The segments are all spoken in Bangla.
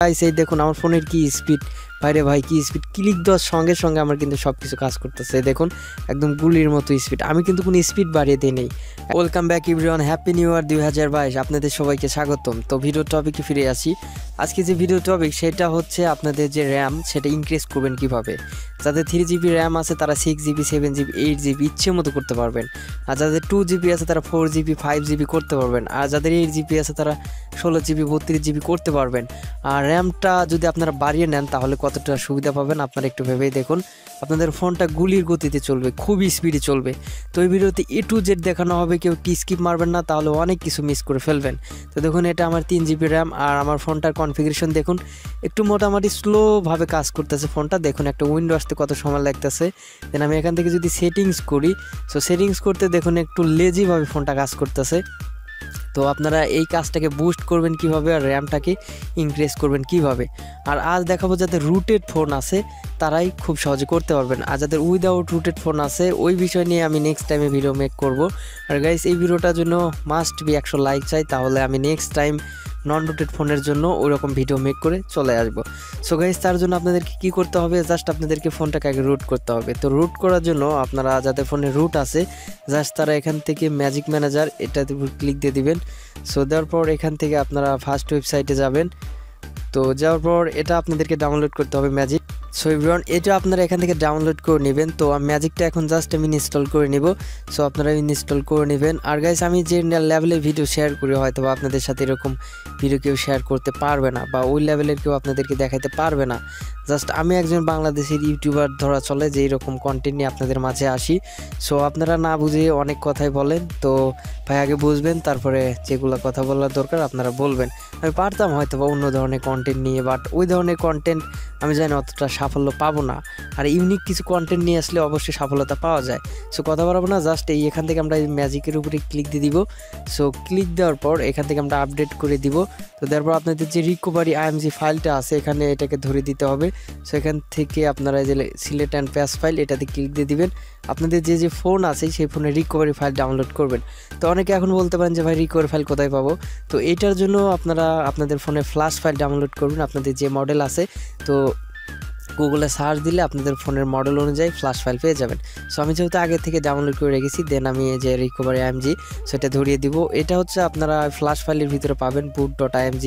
গাইস এই দেখুন আমার ফোনের কি স্পিড, ভাইরে ভাই কি স্পিড, ক্লিক দেওয়ার সঙ্গে সঙ্গে আমার কিন্তু সব কিছু কাজ করতেছে। দেখুন একদম গুলির মতো স্পিড, আমি কিন্তু কোনো স্পিড বাড়িয়ে দিই নেই। Welcome back everyone, happy new year 2022, আপনাদের সবাইকে স্বাগতম। তো ভিডিও টপিকে ফিরে আসি। আজকে যে ভিডিও টপিক সেটা হচ্ছে আপনাদের যে র্যাম সেটা ইনক্রিজ করবেন কিভাবে। যাদের 3GB র্যাম আছে তারা 6GB 7GB 8GB ইচ্ছে মতো করতে পারবেন, আর যাদের 2GB আছে তারা 4GB 5GB করতে পারবেন, আর যাদের 8GB আছে তারা 16GB 32GB করতে পারবেন। আর র্যামটা যদি আপনারা বাড়িয়ে নেন তাহলে কতটা সুবিধা পাবেন আপনারা একটু ভেবেই দেখুন। আপনাদের ফোনটা গুলির গতিতে চলবে, খুবই স্পিডে চলবে। তো এই ভিডিওতে A to Z দেখানো হবে, কেউ স্কিপ মারবেন না, তাহলে অনেক কিছু মিস করে ফেলবেন। তো দেখুন এটা আমার 3GB র্যাম, আর আমার ফোনটার কনফিগারেশন দেখুন একটু মোটামুটি স্লোভাবে কাজ করতেছে ফোনটা। দেখুন একটা উইন্ডো আসতে কত সময় লাগতেছে। দেন আমি এখান থেকে যদি সেটিংস করি, সো সেটিংস করতে দেখুন একটু লেজিভাবে ফোনটা কাজ করতেছে। তো আপনারা এই কাজটাকে বুস্ট করবেন কিভাবে, আর র্যামটাকে ইনক্রিজ করবেন কিভাবে। আর আজ দেখাবো যাদের রুটেড ফোন আছে তারাই খুব সহজে করতে পারবেন, আর যাদের উইদাউট রুটেড ফোন আছে ওই বিষয় নিয়ে আমি নেক্সট টাইমে ভিডিও মেক করব। আর গাইস এই ভিডিওটার জন্য মাস্ট বি 100 লাইক চাই, তাহলে আমি নেক্সট টাইম নন রুটেড ফোনের জন্য ওইরকম ভিডিও মেক করে চলে আসবো। সো গাইস তার জন্য আপনাদেরকে কি করতে হবে, জাস্ট আপনাদেরকে ফোনটাকে আগে রুট করতে হবে। তো রুট করার জন্য আপনারা যাদের ফোনে রুট আছে জাস্ট তারা এখান থেকে ম্যাজিক ম্যানেজার এটাতে ক্লিক দিয়ে দিবেন। সো দেওয়ার পর এখান থেকে আপনারা ফার্স্ট ওয়েবসাইটে যাবেন। তো যাওয়ার পর এটা আপনাদেরকে ডাউনলোড করতে হবে ম্যাজিক। সো এভরিওয়ান এটা আপনারা এখান থেকে ডাউনলোড করে নেবেন। তো ম্যাজিকটা এখন জাস্ট আমি ইনস্টল করে নিব, সো আপনারা ইনস্টল করে নেবেন। আর গাইস আমি যে লেভেলের ভিডিও শেয়ার করি হয়তো বা আপনাদের সাথে এরকম ভিডিও কেউ শেয়ার করতে পারবে না, বা ওই লেভেলের কেউ আপনাদেরকে দেখাতে পারবে না। জাস্ট আমি একজন বাংলাদেশের ইউটিউবার ধরা চলে যে এরকম কন্টেন্ট নিয়ে আপনাদের মাঝে আসি। সো আপনারা না বুঝে অনেক কথাই বলেন, তো ভাই আগে বুঝবেন তারপরে যেগুলো কথা বলার দরকার আপনারা বলবেন। আমি পারতাম হয়তো বা অন্য ধরনের কন্টেন্ট নিয়ে, বাট ওই ধরনের কন্টেন্ট আমি জানি অতটা সাফল্য পাবো না। আর ইউনিক কিছু কন্টেন্ট নিয়ে আসলে অবশ্যই সফলতা পাওয়া যায়। সো কথা বলবো না, জাস্ট এই এখান থেকে আমরা এই ম্যাজিকের উপরে ক্লিক দিয়ে দিব। সো ক্লিক দেওয়ার পর এখান থেকে আমরা আপডেট করে দিব। তো তারপর আপনাদের যে রিকভারি IMG ফাইলটা আছে এখানে এটাকে ধরে দিতে হবে। সো এখান থেকে আপনারা যে সিলেক্ট অ্যান্ড প্যাস ফাইল এটাতে ক্লিক দিয়ে দিবেন। আপনাদের যে ফোন আছে সেই ফোনে রিকভারি ফাইল ডাউনলোড করবেন। তো অনেকে এখন বলতে পারেন যে ভাই রিকভারি ফাইল কোথায় পাবো। তো এটার জন্য আপনারা আপনাদের ফোনে ফ্ল্যাশ ফাইল ডাউনলোড করবেন, আপনাদের যে মডেল আছে। তো গুগলে সার্চ দিলে আপনাদের ফোনের মডেল অনুযায়ী ফ্ল্যাশ ফাইল পেয়ে যাবেন। সো আমি যেহেতু আগে থেকে ডাউনলোড করে রেখেছি, দেন আমি এই যে রিকভারি IMG সেটা ধরিয়ে দিব। এটা হচ্ছে আপনারা ফ্ল্যাশ ফাইলের ভিতরে পাবেন boot.img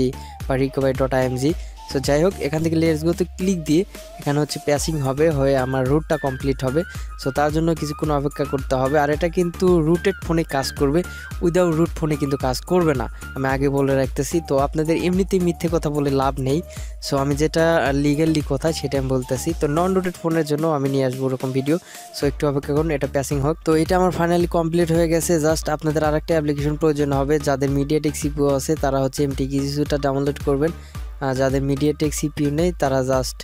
বা recovery.img। সো যাই হোক এখান থেকে লেটস গোতে ক্লিক দিয়ে এখানে হচ্ছে প্যাসিং হবে, হয়ে আমার রুটটা কমপ্লিট হবে। সো তার জন্য কিছুক্ষণ অপেক্ষা করতে হবে। আর এটা কিন্তু রুটেড ফোনে কাজ করবে, উইদাউট রুট ফোনে কিন্তু কাজ করবে না, আমি আগে বলে রাখতেছি। তো আপনাদের এমনিতেই মিথ্যে কথা বলে লাভ নেই। সো আমি যেটা লিগালি কথা সেটা আমি বলতেছি। তো নন রুটেড ফোনের জন্য আমি নিয়ে আসবো ওরকম ভিডিও। সো একটু অপেক্ষা করুন, এটা প্যাসিং হোক। তো এটা আমার ফাইনালি কমপ্লিট হয়ে গেছে। জাস্ট আপনাদের আরেকটা অ্যাপ্লিকেশন প্রয়োজন হবে। যাদের মিডিয়াটেক CPU আছে তারা হচ্ছে Mtkeasysuটা ডাউনলোড করবেন, আর যাদের মিডিয়াটেক CPU নেই তারা জাস্ট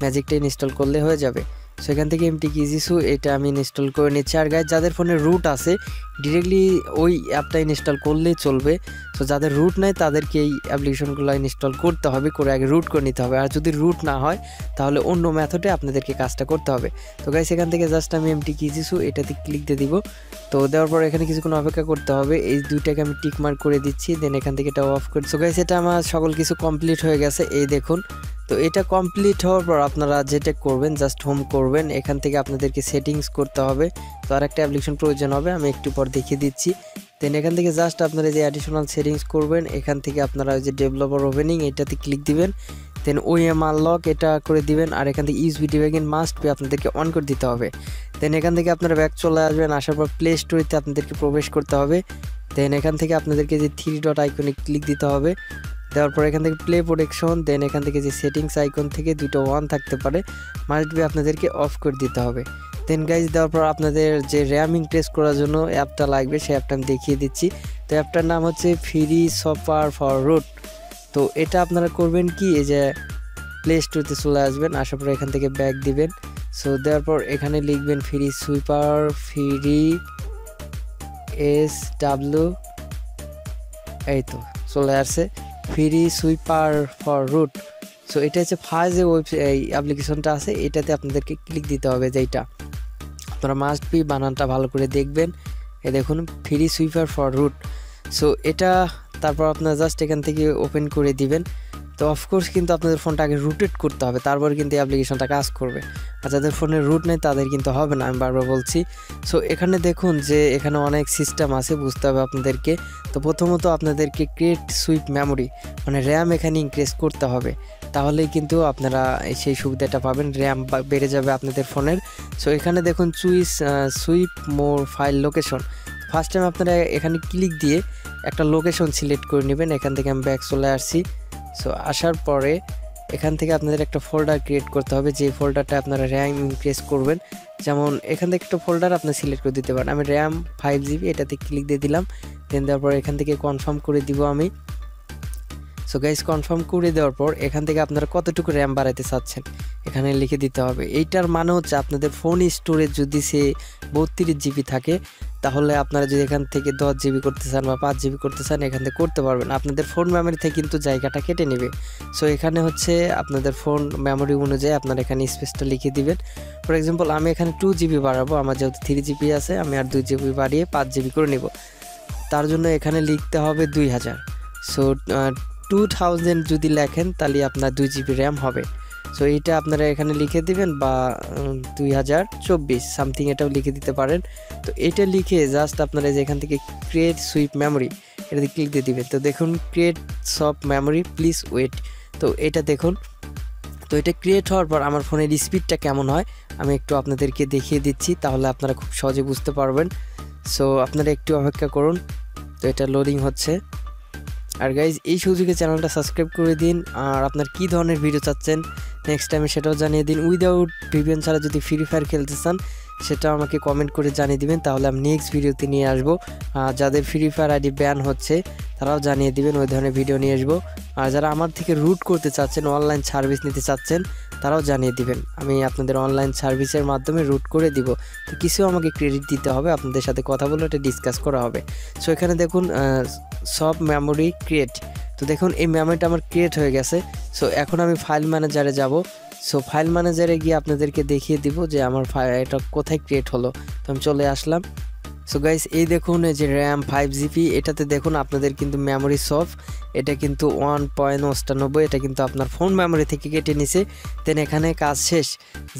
ম্যাজিকটা ইনস্টল করলে হয়ে যাবে। সো এখান থেকে Mtkeasysu এটা আমি ইনস্টল করে নিচ্ছি। আর গাইস যাদের ফোনে রুট আছে ডিরেক্টলি ওই অ্যাপটা ইনস্টল করলেই চলবে। সো যাদের রুট নাই তাদেরকে এই অ্যাপ্লিকেশনগুলো ইনস্টল করতে হবে, করে আগে রুট করে নিতে হবে। আর যদি রুট না হয় তাহলে অন্য মেথডে আপনাদেরকে কাজটা করতে হবে। তো গাইস এখান থেকে জাস্ট আমি Mtkeasysu এটাতে ক্লিক দিয়ে দিব। তো দেওয়ার পর এখানে কিছুক্ষণ অপেক্ষা করতে হবে। এই দুইটাকে আমি টিক মার্ক করে দিচ্ছি, দেন এখান থেকে এটা অফ করে। সো গাইস এটা আমার সকল কিছু কমপ্লিট হয়ে গেছে, এই দেখুন। তো এটা কমপ্লিট হওয়ার পর আপনারা যেটা করবেন জাস্ট হোম করবেন, এখান থেকে আপনাদেরকে সেটিংস করতে হবে। তো আর একটা অ্যাপ্লিকেশন প্রয়োজন হবে, আমি একটু পর দেখিয়ে দিচ্ছি। দেন এখান থেকে জাস্ট আপনারা যে অ্যাডিশনাল সেটিংস করবেন, এখান থেকে আপনারা যে ডেভেলপার ওপেনিং এটাতে ক্লিক দিবেন, দেন OEM আনলক এটা করে দিবেন। আর এখান থেকে USB ডিবাগিং মাস্ট বি আপনাদেরকে অন করে দিতে হবে। দেন এখান থেকে আপনারা ব্যাক চলে আসবেন, আসার পর প্লে স্টোরিতে আপনাদেরকে প্রবেশ করতে হবে। দেন এখান থেকে আপনাদেরকে যে 3 ডট আইকনে ক্লিক দিতে হবে। দেওয়ার পর এখান থেকে প্লে প্রোটেকশন, দেন এখান থেকে যে সেটিংস আইকন থেকে দুটো অন থাকতে পারে, মাস্ট বি আপনাদেরকে অফ করে দিতে হবে। দেন গাইজ দেওয়ার পর আপনাদের যে র্যাম ইনক্রিজ করার জন্য অ্যাপটা লাগবে সেই অ্যাপটা আমি দেখিয়ে দিচ্ছি। তো অ্যাপটার নাম হচ্ছে ফ্রি সফটওয়্যার ফর রুট। তো এটা আপনারা করবেন কি, এই যে প্লে স্টোরতে চলে আসবেন, আসার পর এখান থেকে ব্যাক দিবেন। সো দেওয়ার পর এখানে লিখবেন ফ্রি সুইপার ফ্রি SW, এই তো চলে আসছে free sweeper for root. So এটা হচ্ছে ফার্স্ট যে এই অ্যাপ্লিকেশনটা আছে এটাতে আপনাদেরকে ক্লিক দিতে হবে, যেটা আপনারা মাস্ট বি বানানটা ভালো করে দেখবেন। এই দেখুন free sweeper for root. So এটা তারপর আপনারা জাস্ট এখান থেকে ওপেন করে দিবেন। তো অফকোর্স কিন্তু আপনাদের ফোনটা আগে রুটেড করতে হবে, তারপরে কিন্তু এই অ্যাপ্লিকেশনটা কাজ করবে। আর যাদের ফোনের রুট নেই তাদের কিন্তু হবে না, আমি বারবার বলছি। সো এখানে দেখুন যে এখানে অনেক সিস্টেম আছে, বুঝতে হবে আপনাদেরকে। তো প্রথমত আপনাদেরকে ক্রিয়েট সুইপ মেমোরি মানে র্যাম এখানে ইনক্রিজ করতে হবে, তাহলেই কিন্তু আপনারা সেই সুবিধাটা পাবেন, র্যাম বেড়ে যাবে আপনাদের ফোনের। সো এখানে দেখুন সুইপ মোর ফাইল লোকেশন। ফার্স্ট টাইম আপনারা এখানে ক্লিক দিয়ে একটা লোকেশন সিলেক্ট করে নেবেন। এখান থেকে আমি ব্যাক চলে আসছি। সো আসার পরে এখান থেকে আপনাদের একটা ফোল্ডার ক্রিয়েট করতে হবে, যে ফোল্ডারটা আপনারা র্যাম ইনক্রিজ করবেন। যেমন এখান থেকে একটা ফোল্ডার আপনি সিলেক্ট করে দিতে পারেন। আমি র্যাম 5GB এটাতে ক্লিক দিয়ে দিলাম, দেন দেওয়ার পর এখান থেকে কনফার্ম করে দিব আমি। সো গাইস কনফার্ম করে দেওয়ার পর এখান থেকে আপনারা কতটুকু র্যাম বাড়াইতে চাচ্ছেন এখানে লিখে দিতে হবে। এইটার মানে হচ্ছে আপনাদের ফোন স্টোরেজ যদি সে 32GB থাকে, তাহলে আপনারা যদি এখান থেকে 10GB করতে চান বা 5GB করতে চান এখান থেকে করতে পারবেন। আপনাদের ফোন মেমোরি থেকে কিন্তু জায়গাটা কেটে নেবে। সো এখানে হচ্ছে আপনাদের ফোন মেমোরি অনুযায়ী আপনারা এখানে স্পেসটা লিখে দিবেন। ফর এক্সাম্পল আমি এখানে 2GB বাড়াবো, আমার যেহেতু 3GB আছে আমি আর 2GB বাড়িয়ে 5GB করে নেব। তার জন্য এখানে লিখতে হবে 2000। সো 2000 যদি লেখেন তাহলে আপনার 2GB র্যাম হবে। সো এইটা আপনারা এখানে লিখে দিবেন, বা 2024 সামথিং এটাও লিখে দিতে পারেন। তো এটা লিখে জাস্ট আপনারা যে এখান থেকে ক্রিয়েট সুইপ মেমোরি এটাতে ক্লিক দিয়ে দিবেন। তো দেখুন ক্রিয়েট সব মেমোরি প্লিজ ওয়েট। তো এটা দেখুন, তো এটা ক্রিয়েট হওয়ার পর আমার ফোনের স্পিডটা কেমন হয় আমি একটু আপনাদেরকে দেখিয়ে দিচ্ছি, তাহলে আপনারা খুব সহজে বুঝতে পারবেন। সো আপনারা একটু অপেক্ষা করুন। তো এটা লোডিং হচ্ছে। আর গাইজ এই সুযোগে চ্যানেলটা সাবস্ক্রাইব করে দিন। আর আপনার কী ধরনের ভিডিও চাচ্ছেন নেক্সট টাইমে সেটাও জানিয়ে দিন। উইদাউট ভিপিএন ছাড়া যদি ফ্রি ফায়ার খেলতে চান সেটাও আমাকে কমেন্ট করে জানিয়ে দিবেন, তাহলে আমি নেক্সট ভিডিওতে নিয়ে আসবো। যাদের ফ্রি ফায়ার আইডি ব্যান হচ্ছে তারাও জানিয়ে দিবেন, ওই ধরনের ভিডিও নিয়ে আসবো। আর যারা আমার থেকে রুট করতে চাচ্ছেন, অনলাইন সার্ভিস নিতে চাচ্ছেন, তারাও জানিয়ে দিবেন, আমি আপনাদের অনলাইন সার্ভিসের মাধ্যমে রুট করে দিব। তো কিছু আমাকে ক্রেডিট দিতে হবে, আপনাদের সাথে কথা বলে এটা ডিসকাস করা হবে। সো এখানে দেখুন সব মেমোরি ক্রিয়েট। তো দেখুন এই মেমোরিটা আমার ক্রিয়েট হয়ে গেছে। সো এখন আমি ফাইল ম্যানেজারে যাব। সো ফাইল ম্যানেজারে গিয়ে আপনাদেরকে দেখিয়ে দিব যে আমার এটা কোথায় ক্রিয়েট হলো। তো আমি চলে আসলাম। সো গাইস এই দেখুন এই যে র্যাম 5GB, এটাতে দেখুন আপনাদের কিন্তু মেমোরি সফট, এটা কিন্তু 1.98, এটা কিন্তু আপনার ফোন মেমোরি থেকে কেটে নিছে। দেন এখানে কাজ শেষ,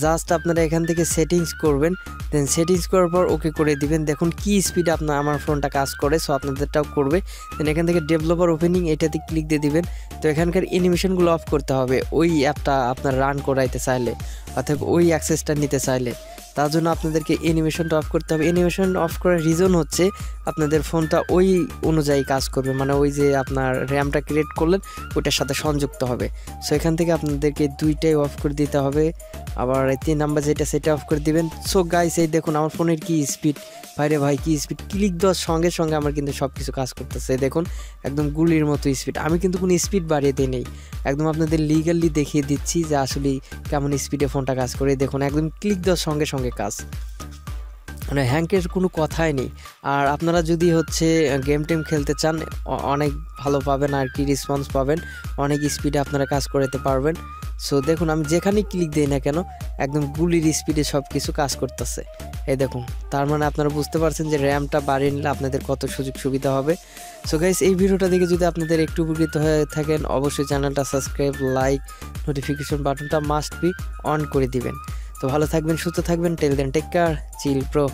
জাস্ট আপনারা এখান থেকে সেটিংস করবেন। দেন সেটিংস করার পর ওকে করে দিবেন। দেখুন কি স্পিড আমার ফোনটা কাজ করে, সো আপনাদেরটাও করবে। দেন এখান থেকে ডেভেলপার ওপেনিং এটাতে ক্লিক দিয়ে দিবেন। তো এখানকার অ্যানিমেশনগুলো অফ করতে হবে ওই অ্যাপটা আপনার রান করাইতে চাইলে, অর্থাৎ ওই অ্যাক্সেসটা নিতে চাইলে। তার জন্য আপনাদেরকে অ্যানিমেশনটা অফ করতে হবে। অ্যানিমেশন অফ করার রিজন হচ্ছে আপনাদের ফোনটা ওই অনুযায়ী কাজ করবে, মানে ওই যে আপনার র্যামটা ক্রিয়েট করলেন ওইটার সাথে সংযুক্ত হবে। সো এখান থেকে আপনাদেরকে দুইটাই অফ করে দিতে হবে। আবার 3 নাম্বার যেটা সেটা অফ করে দিবেন। সো গাইস এই দেখুন আমার ফোনের কি স্পিড, ভাইরে ভাই কি স্পিড, ক্লিক দেওয়ার সঙ্গে সঙ্গে আমার কিন্তু সব কিছু কাজ করতেছে। দেখুন একদম গুলির মতো স্পিড, আমি কিন্তু কোনো স্পিড বাড়িয়ে দিই নেই, একদম আপনাদের লিগালি দেখিয়ে দিচ্ছি যে আসলে কেমন স্পিডে ফোনটা কাজ করে। দেখুন একদম ক্লিক দেওয়ার সঙ্গে সঙ্গে কাজ, মানে হ্যাংকের কোনো কথাই নেই। আর আপনারা যদি হচ্ছে গেম টেম খেলতে চান অনেক ভালো পাবেন আর কি, রেসপন্স পাবেন, অনেক স্পিডে আপনারা কাজ করতে পারবেন। সো দেখুন আমি যেখানে ক্লিক দিই না কেন একদম গুলির স্পিডে সব কিছু কাজ করতেছে। এই দেখুন, তার মানে আপনারা বুঝতে পারছেন যে র্যামটা বাড়িয়ে নিলে আপনাদের কত সুযোগ সুবিধা হবে। সো গাইস এই ভিডিওটা দেখে যদি আপনাদের একটু উপকৃত হয়ে থাকেন অবশ্যই চ্যানেলটা সাবস্ক্রাইব, লাইক, নোটিফিকেশন বাটনটা মাস্ট বি অন করে দিবেন। তো ভালো থাকবেন, সুস্থ থাকবেন, টেল দেন টেক কেয়ার, চিল প্রো।